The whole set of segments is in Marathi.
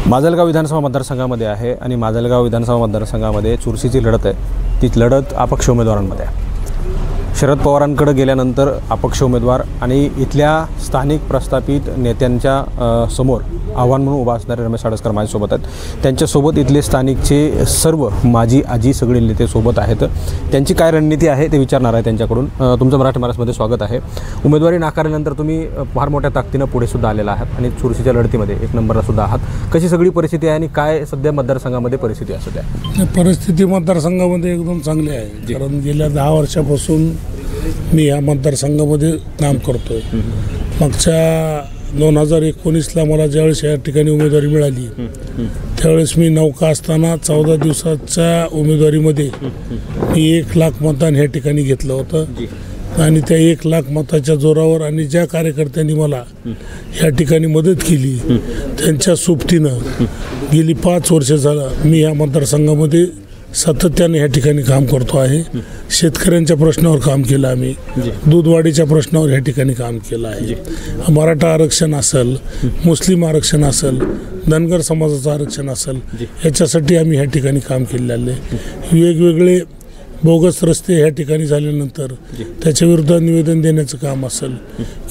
माजलगाव विधानसभा मतदारसंघामध्ये आहे आणि माजलगाव विधानसभा मतदारसंघामध्ये चुरशीची लढत आहे। ती लढत अपक्ष उमेदवारांमध्ये आहे। शरद पवारांकडे गेल्यानंतर अपक्ष उमेदवार आणि इथल्या स्थानिक प्रस्थापित नेत्यांच्या समोर आव्हान म्हणून उभा असणारे रमेश साडसकर माझ्यासोबत आहेत। त्यांच्यासोबत इथले स्थानिकचे सर्व माजी आजी सगळे नेते सोबत आहेत। त्यांची काय रणनीती आहे ते विचारणार आहे त्यांच्याकडून। तुमचं मराठी महाराष्ट्रामध्ये स्वागत आहे। उमेदवारी नाकारल्यानंतर तुम्ही फार मोठ्या ताकदीनं पुढे सुद्धा आलेला आहात आणि चुरशीच्या लढतीमध्ये एक नंबरला सुद्धा आहात। कशी सगळी परिस्थिती आहे आणि काय सध्या मतदारसंघामध्ये परिस्थिती असते आहे? परिस्थिती मतदारसंघामध्ये एकदम चांगली आहे, कारण गेल्या 10 वर्षापासून मी या मतदारसंघामध्ये काम करतोय। मागच्या 2019ला मला ज्यावेळेस या ठिकाणी उमेदवारी मिळाली त्यावेळेस मी नौका असताना 14 दिवसाच्या उमेदवारीमध्ये मी 1 लाख मतदान ह्या ठिकाणी घेतलं होतं आणि त्या 1 लाख मताच्या जोरावर आणि ज्या कार्यकर्त्यांनी मला ह्या ठिकाणी मदत केली त्यांच्या सोबतीनं गेली 5 वर्ष झालं मी या मतदारसंघामध्ये सातत्याने ह्या ठिकाणी काम करतो आहे। शेतकऱ्यांच्या प्रश्नावर काम केलं आम्ही, दूधवाढीच्या प्रश्नावर ह्या ठिकाणी काम केलं आहे। मराठा आरक्षण असेल, मुस्लिम आरक्षण असेल, धनगर समाजाचं आरक्षण असेल, याच्यासाठी आम्ही ह्या ठिकाणी काम केलेलं आहे। वेगवेगळे बोगस रस्ते ह्या ठिकाणी झाल्यानंतर त्याच्या विरुद्ध निवेदन देण्याचं काम असेल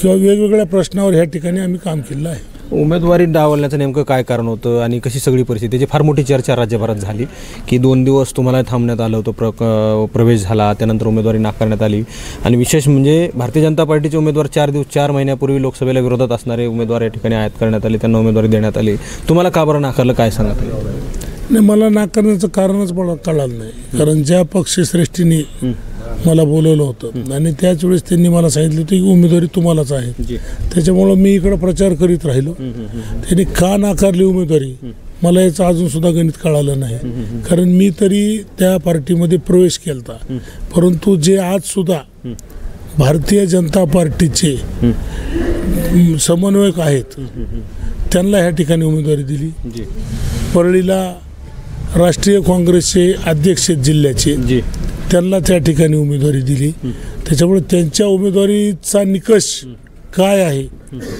किंवा वेगवेगळ्या प्रश्नावर ह्या ठिकाणी आम्ही काम केलं आहे। उमेदवारी डावलण्याचं नेमकं काय कारण होतं आणि कशी सगळी परिस्थिती? त्याची फार मोठी चर्चा राज्यभरात झाली की 2 दिवस तुम्हाला थांबण्यात आलं होतं, प्रवेश झाला, त्यानंतर उमेदवारी नाकारण्यात आली आणि विशेष म्हणजे भारतीय जनता पार्टीचे उमेदवार 4 महिन्यापूर्वी लोकसभेला विरोधात असणारे उमेदवार या ठिकाणी आयात करण्यात आले, त्यांना उमेदवारी देण्यात आली। तुम्हाला का बरं नाकारलं, काय सांगत? नाही, मला नाकारण्याचं कारणच मला कळालं नाही, कारण ज्या पक्षश्रेष्ठींनी मला बोलवलं होतं आणि त्याच वेळेस त्यांनी मला सांगितलं होतं की उमेदवारी तुम्हालाच आहे, त्याच्यामुळं मी इकडं प्रचार करीत राहिलो। त्यांनी का नाकारली उमेदवारी मला याचं अजूनसुद्धा गणित कळालं नाही, कारण मी तरी त्या पार्टीमध्ये प्रवेश केला होता, परंतु जे आजसुद्धा भारतीय जनता पार्टीचे समन्वयक आहेत त्यांना ह्या ठिकाणी उमेदवारी दिली। परळीला राष्ट्रीय काँग्रेसचे अध्यक्ष जिल्ह्याचे त्यांना त्या ठिकाणी उमेदवारी दिली, त्याच्यामुळे त्यांच्या उमेदवारीचा निकष काय आहे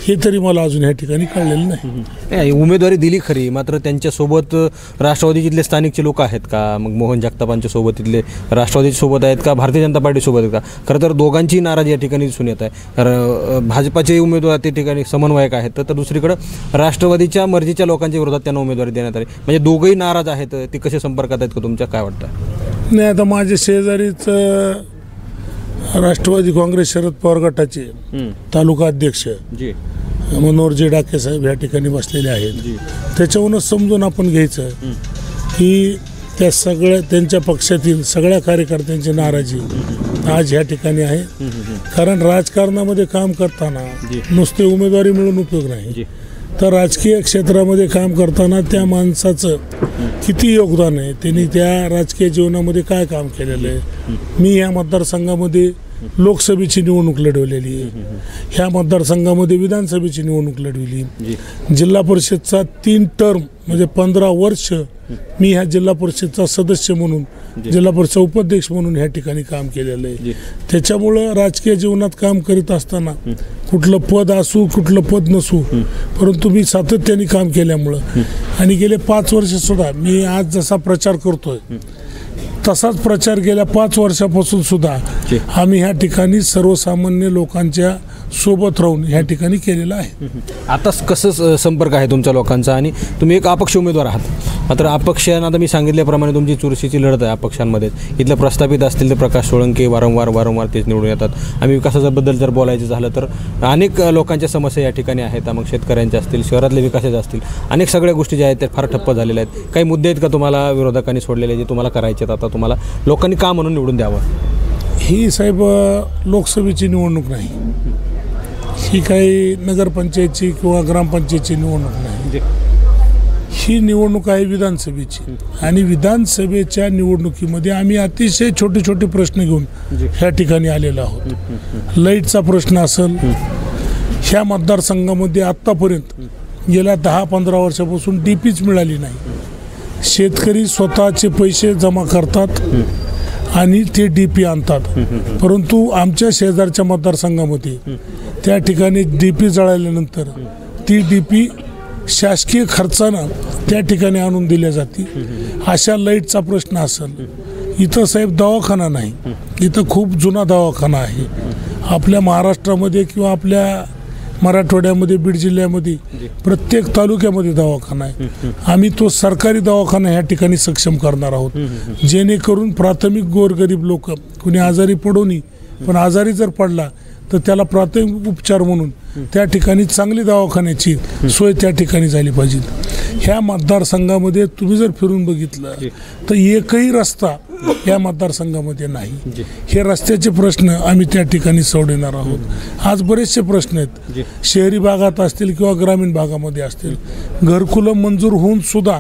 हे तरी मला अजून ह्या ठिकाणी कळलेलं नाही। उमेदवारी दिली खरी, मात्र त्यांच्यासोबत राष्ट्रवादीतले स्थानिकचे लोक आहेत का? मग मोहन जगतापांच्या सोबत तिथले राष्ट्रवादी सोबत आहेत का, भारतीय जनता पार्टी सोबत आहेत का? खरं तर दोघांची नाराजी या ठिकाणी दिसून येत आहे। भाजपाचे उमेदवार त्या ठिकाणी समन्वयक आहेत, तर दुसरीकडं राष्ट्रवादीच्या मर्जीच्या लोकांच्या विरोधात त्यांना उमेदवारी देण्यात आली, म्हणजे दोघंही नाराज आहेत। ते कसे संपर्कात आहेत का तुमच्या, काय वाटतं? नाही, आता माझ्या शेजारीच राष्ट्रवादी काँग्रेस शरद पवार गटाचे तालुका अध्यक्ष मनोहरजी डाके साहेब या ठिकाणी बसलेले आहेत। त्याच्यावरूनच समजून आपण घ्यायचं की त्या सगळ्या त्यांच्या पक्षातील सगळ्या कार्यकर्त्यांची नाराजी आज ह्या ठिकाणी आहे, कारण राजकारणामध्ये काम करताना नुसते उमेदवारी मिळून उपयोग नाही, तर राजकीय क्षेत्रामध्ये काम करताना त्या माणसाचं किती योगदान आहे, त्यांनी त्या राजकीय जीवनामध्ये काय काम केलेलं आहे। मी या मतदारसंघामध्ये लोकसभेची निवडणूक लढवलेली आहे, ह्या मतदारसंघामध्ये विधानसभेची निवडणूक लढवली, जिल्हा परिषदचा 3 टर्म म्हणजे 15 वर्ष मी ह्या जिल्हा परिषदचा सदस्य म्हणून, जिल्हा परिषद उपाध्यक्ष म्हणून ह्या ठिकाणी काम केलेलं आहे। त्याच्यामुळं राजकीय जीवनात काम करीत असताना कुठलं पद असू कुठलं पद नसू, परंतु मी सातत्याने काम केल्यामुळं आणि गेले 5 वर्षसुद्धा मी आज जसा प्रचार करतोय तसाच प्रचार गेल्या 5 वर्षापासून सुद्धा आम्ही ह्या ठिकाणी सर्वसामान्य लोकांच्या सोबत राहून ह्या ठिकाणी केलेलं आहे। आता कसं संपर्क आहे तुमच्या लोकांचा? आणि तुम्ही एक अपक्ष उमेदवार आहात, मात्र अपक्षांना आता मी सांगितल्याप्रमाणे तुमची चुरशीची लढत आहे अपक्षांमध्ये। इथलं प्रस्थापित असतील तर प्रकाश सोळंके वारंवार तेच निवडून येतात। आम्ही विकासाबद्दल जर बोलायचं झालं तर अनेक लोकांच्या समस्या या ठिकाणी आहेत, मग शेतकऱ्यांच्या असतील, शहरातल्या विकासाच्या असतील, अनेक सगळ्या गोष्टी ज्या आहेत त्या फार ठप्प झालेल्या आहेत। काही मुद्दे आहेत का तुम्हाला विरोधकांनी सोडलेले जे तुम्हाला करायचे आहेत, आता तुम्हाला लोकांनी का म्हणून निवडून द्यावं? ही साहेब लोकसभेची निवडणूक नाही, ही काही नगरपंचायतची किंवा ग्रामपंचायतची निवडणूक नाही, ही निवडणूक आहे विधानसभेची। आणि विधानसभेच्या निवडणुकीमध्ये आम्ही अतिशय छोटे छोटे प्रश्न घेऊन ह्या ठिकाणी आलेलो आहोत। लाईटचा प्रश्न असेल, ह्या मतदारसंघामध्ये आत्तापर्यंत गेल्या 10-15 वर्षापासून DPच मिळाली नाही। शेतकरी स्वतःचे पैसे जमा करतात आणि ते DP आणतात, परंतु आमच्या शेजारच्या मतदारसंघामध्ये त्या ठिकाणी DP जळाल्यानंतर ती DP शासकीय खर्चानं त्या ठिकाणी आणून दिल्या जाते. अशा लाईटचा प्रश्न असेल. इथं साहेब दवाखाना नाही, इथं खूप जुना दवाखाना आहे. आपल्या महाराष्ट्रामध्ये किंवा आपल्या मराठवाड्यामध्ये, बीड जिल्ह्यामध्ये प्रत्येक तालुक्यामध्ये दवाखाना आहे. आम्ही तो सरकारी दवाखाना ह्या ठिकाणी सक्षम करणार आहोत, जेणेकरून प्राथमिक गोरगरीब लोक कुणी आजारी पडू नये, पण आजारी जर पडला तर त्याला प्राथमिक उपचार म्हणून त्या ठिकाणी चांगली दवाखान्याची सोय त्या ठिकाणी झाली पाहिजे. ह्या मतदारसंघामध्ये तुम्ही जर फिरून बघितलं तर एकही रस्ता या मतदारसंघामध्ये नाही. हे रस्त्याचे प्रश्न आम्ही त्या ठिकाणी सोडवणार आहोत. आज बरेचसे प्रश्न आहेत, शहरी भागात असतील किंवा ग्रामीण भागामध्ये असतील. घरकुलं मंजूर होऊन सुद्धा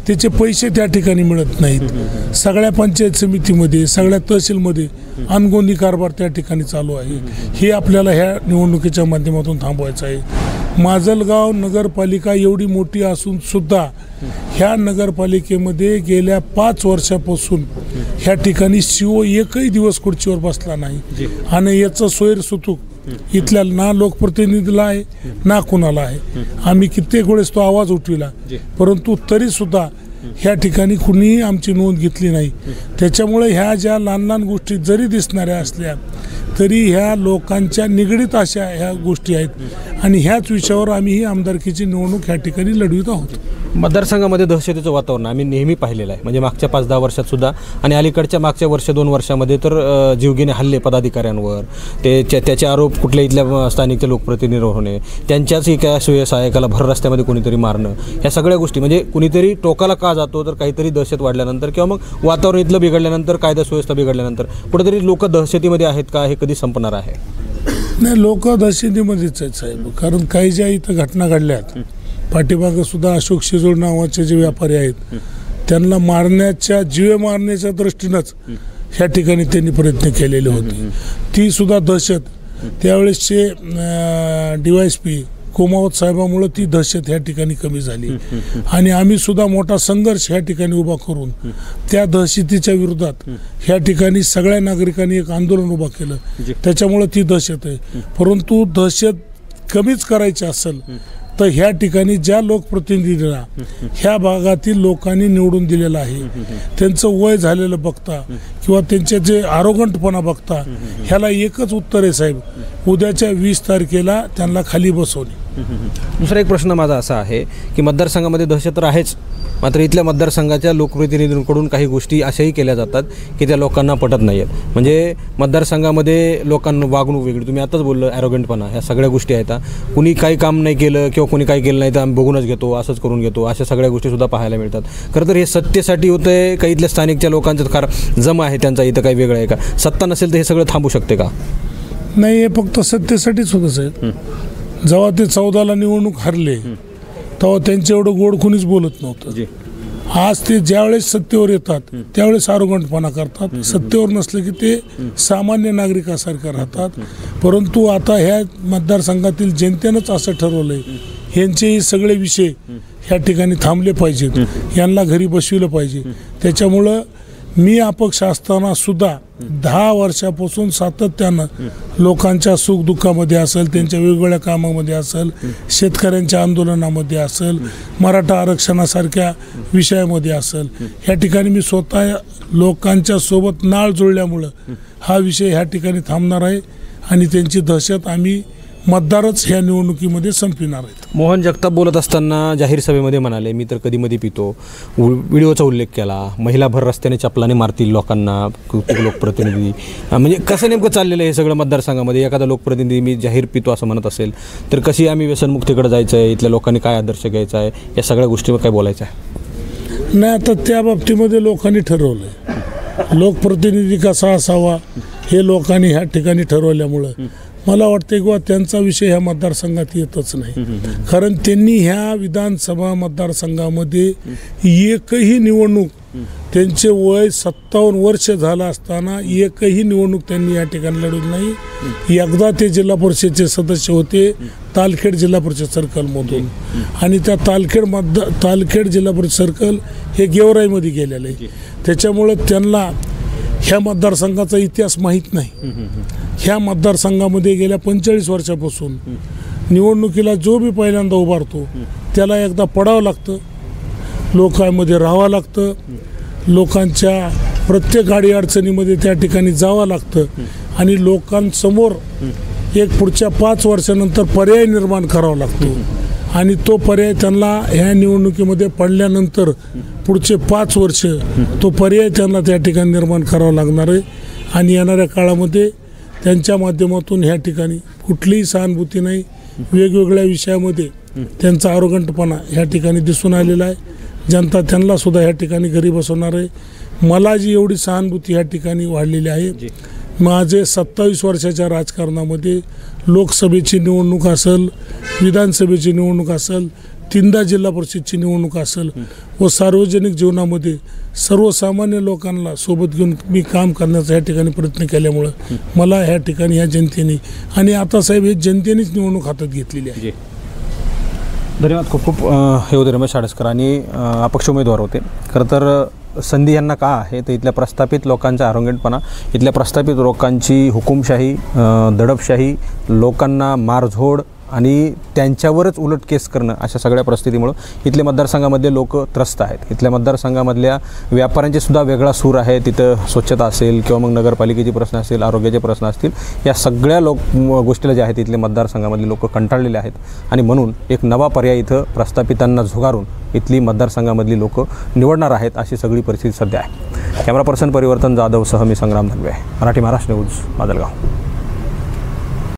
त्याचे पैसे त्या ठिकाणी मिळत नाहीत. सगळ्या पंचायत समितीमध्ये, सगळ्या तहसीलमध्ये अनगोंदी कारभार त्या ठिकाणी चालू आहे. हे आपल्याला ह्या निवडणुकीच्या माध्यमातून थांबवायचं आहे. माजलगाव नगरपालिका एवढी मोठी असून सुद्धा ह्या नगरपालिकेमध्ये गेल्या 5 वर्षापासून ह्या ठिकाणी CO एकही दिवस खुर्चीवर बसला नाही. आणि याचं सोयरसुतूक इथल्या ना लोकप्रतिनिधीला आहे ना कुणाला आहे. आम्ही कित्येक वेळेस तो आवाज उठविला, परंतु तरी सुद्धा ह्या ठिकाणी कुणीही आमची नोंद घेतली नाही. त्याच्यामुळे ह्या ज्या लहान लहान गोष्टी जरी दिसणाऱ्या असल्या तरी ह्या लोकांच्या निगडीत अशा ह्या गोष्टी आहेत आणि ह्याच विषयावर आम्ही ही आमदारकीची निवडणूक ह्या ठिकाणी लढवित आहोत. मतदारसंघामध्ये दहशतीचं वातावरण आम्ही नेहमी पाहिलेलं आहे, म्हणजे मागच्या 5-10 वर्षात सुद्धा आणि अलीकडच्या मागच्या 1-2 वर्षामध्ये तर जीवघेणे हल्ले पदाधिकाऱ्यांवर, त्याचे आरोप कुठल्या इथल्या स्थानिकच्या लोकप्रतिनिधीवर होणे, त्यांच्याच एका सहाय्यकाला भर रस्त्यामध्ये कोणीतरी मारणं, ह्या सगळ्या गोष्टी म्हणजे कुणीतरी टोकाला का जातो तर काहीतरी दहशत वाढल्यानंतर किंवा मग वातावरण इथलं बिघडल्यानंतर, कायदा सुव्यवस्था बिघडल्यानंतर कुठेतरी लोक दहशतीमध्ये आहेत का, हे कधी संपणार आहे? नाही, लोक दहशतीमध्येच आहेत साहेब. कारण काही ज्या इथं घटना घडल्यात, पाठीमागं सुद्धा अशोक शिजोळ नावाचे जे व्यापारी आहेत त्यांना मारण्याच्या, जीवे मारण्याच्या दृष्टीनंच ह्या ठिकाणी त्यांनी प्रयत्न केलेले होते. ती सुद्धा दहशत त्यावेळेसचे DYSP कोमावत साहेबामुळे ती दहशत ह्या ठिकाणी कमी झाली आणि आम्ही सुद्धा मोठा संघर्ष ह्या ठिकाणी उभा करून त्या दहशतीच्या विरोधात ह्या ठिकाणी सगळ्या नागरिकांनी एक आंदोलन उभा केलं. त्याच्यामुळे ती दहशत आहे. परंतु दहशत कमीच करायची असेल तर ह्या ठिकाणी ज्या लोकप्रतिनिधींना ह्या भागातील लोकांनी निवडून दिलेलं आहे, त्यांचं वय झालेलं बघता किंवा त्यांचे जे आरोगंटपणा बघता, ह्याला एकच उत्तर आहे साहेब, उद्याच्या 20 तारखेला त्यांना खाली बसवणे. दुसरा एक प्रश्न माझा असा आहे की मतदारसंघामध्ये दहशत तर आहेच, मात्र इथल्या मतदारसंघाच्या लोकप्रतिनिधींकडून काही गोष्टी अशाही केल्या जातात की त्या लोकांना पटत नाही आहेत. म्हणजे मतदारसंघामध्ये लोकांना वागणूक वेगळी, तुम्ही आताच बोललं ॲरोगंटपणा, ह्या सगळ्या गोष्टी आहेत. कुणी काही काम नाही केलं किंवा कुणी काही केलं नाही तर आम्ही बघूनच घेतो, असंच करून घेतो, अशा सगळ्या गोष्टीसुद्धा पाहायला मिळतात. खरं तर हे सत्तेसाठी होतं आहे का इथल्या स्थानिकच्या लोकांचं फार जमा आहे त्यांचा इथं काही वेगळं आहे का? सत्ता नसेल तर हे सगळं थांबू शकते का? नाही, हे फक्त सत्तेसाठीच होतं साहेब. जेव्हा ते 14ला निवडणूक हरले तेव्हा त्यांच्या एवढं गोड कोणीच बोलत नव्हतं. आज ते ज्यावेळेस सत्तेवर येतात त्यावेळेस आरोगंटपणा करतात, सत्तेवर नसले की ते सामान्य नागरिकासारखं राहतात. परंतु आता ह्या मतदारसंघातील जनतेनंच असं ठरवलंय, ह्यांचेही सगळे विषय ह्या ठिकाणी थांबले पाहिजेत, यांना घरी बसविलं पाहिजे. त्याच्यामुळं मी अपक्ष असताना सुद्धा 10 वर्षापासून सातत्यानं लोकांच्या सुखदुःखामध्ये असेल, त्यांच्या वेगवेगळ्या कामामध्ये असेल, शेतकऱ्यांच्या आंदोलनामध्ये असेल, मराठा आरक्षणासारख्या विषयामध्ये असेल, ह्या ठिकाणी मी स्वतः लोकांच्या सोबत नाळ जुळल्यामुळं हा विषय ह्या ठिकाणी थांबणार आहे आणि त्यांची दहशत आम्ही मतदारच ह्या निवडणुकीमध्ये संपविणार आहेत. मोहन जगताप बोलत असताना जाहीर सभेमध्ये म्हणाले, मी तर कधी मध्ये पितो, व्हिडिओचा उल्लेख केला, महिला भर रस्त्याने चपलाने मारतील लोकांना लोकप्रतिनिधी. म्हणजे कसं नेमकं चाललेलं आहे हे सगळं मतदारसंघामध्ये? एखादा लोकप्रतिनिधी मी जाहीर पितो असं म्हणत असेल तर कशी आम्ही व्यसनमुक्तीकडे जायचं आहे, इथल्या लोकांनी काय आदर्श घ्यायचा आहे, या सगळ्या गोष्टीवर काय बोलायचं आहे? नाही, आता त्या बाबतीमध्ये लोकांनी ठरवलं आहे. लोकप्रतिनिधी कसा असावा हे लोकांनी ह्या ठिकाणी ठरवल्यामुळं मला वाटते किंवा त्यांचा विषय ह्या मतदारसंघात येतच नाही. कारण त्यांनी ह्या विधानसभा मतदारसंघामध्ये एकही निवडणूक, त्यांचे वय 57 वर्ष झालं असताना एकही निवडणूक त्यांनी या ठिकाणी लढवली नाही. एकदा ते जिल्हा परिषदेचे सदस्य होते तालखेड जिल्हा परिषद सर्कलमधून आणि त्या तालखेड जिल्हा परिषद सर्कल हे गेवराईमध्ये गेलेलं आहे. त्याच्यामुळं त्यांना ह्या मतदारसंघाचा इतिहास माहीत नाही. ह्या मतदारसंघामध्ये गेल्या 45 वर्षापासून निवडणुकीला जो बी पहिल्यांदा उभारतो त्याला एकदा पडावं लागतं, लोकांमध्ये राहावं लागतं, लोकांच्या प्रत्येक अडीअडचणीमध्ये त्या ठिकाणी जावं लागतं आणि लोकांसमोर एक पुढच्या 5 वर्षानंतर पर्याय निर्माण करावा लागतो आणि तो पर्याय त्यांना ह्या निवडणुकीमध्ये पडल्यानंतर पुढचे 5 वर्ष तो पर्याय त्यांना त्या ठिकाणी निर्माण करावा लागणार आहे आणि येणाऱ्या काळामध्ये त्यांच्या माध्यमातून ह्या ठिकाणी कुठलीही सहानुभूती नाही, वेगवेगळ्या विषयामध्ये त्यांचा आरोगंटपणा ह्या ठिकाणी दिसून आलेला आहे. जनता त्यांना सुद्धा ह्या ठिकाणी घरी बसवणार आहे. मला जी एवढी सहानुभूती ह्या ठिकाणी वाढलेली आहे, माझे 27 वर्षाच्या राजकारणामध्ये लोकसभेची निवडणूक असेल, विधानसभेची निवडणूक असेल, 3दा जिल्हा परिषदची निवडणूक असेल व सार्वजनिक जीवनामध्ये सर्वसामान्य लोकांना सोबत घेऊन मी काम करण्याचा या ठिकाणी प्रयत्न केल्यामुळं मला ह्या ठिकाणी ह्या जनतेने आणि आता साहेब हे जनतेनेच निवडणूक हातात घेतलेली आहे. धन्यवाद. खूप खूप हे होते रमेश आडसकर आणि अपक्ष उमेदवार होते. खरं तर संधी यांना का आहे तर इथल्या प्रस्थापित लोकांचा आरोग्यपणा, इथल्या प्रस्थापित लोकांची हुकुमशाही, दडपशाही, लोकांना मारझोड आणि त्यांच्यावरच उलट केस करणं, अशा सगळ्या परिस्थितीमुळं इथल्या मतदारसंघामध्ये लोक त्रस्त आहेत. इथल्या मतदारसंघामधल्या व्यापाऱ्यांचे सुद्धा वेगळा सूर आहे. तिथं स्वच्छता असेल किंवा मग नगरपालिकेचे प्रश्न असतील, आरोग्याचे प्रश्न असतील, या सगळ्या गोष्टीला ज्या आहेत इथल्या मतदारसंघामधले लोक कंटाळलेले आहेत आणि म्हणून एक नवा पर्याय इथं प्रस्थापितांना झुगारून इथली मतदारसंघामधली लोक निवडणार आहेत, अशी सगळी परिस्थिती सध्या आहे. कॅमेरा पर्सन परिवर्तन जाधवसह मी संग्राम धनवे, मराठी महाराष्ट्र न्यूज, माजलगाव.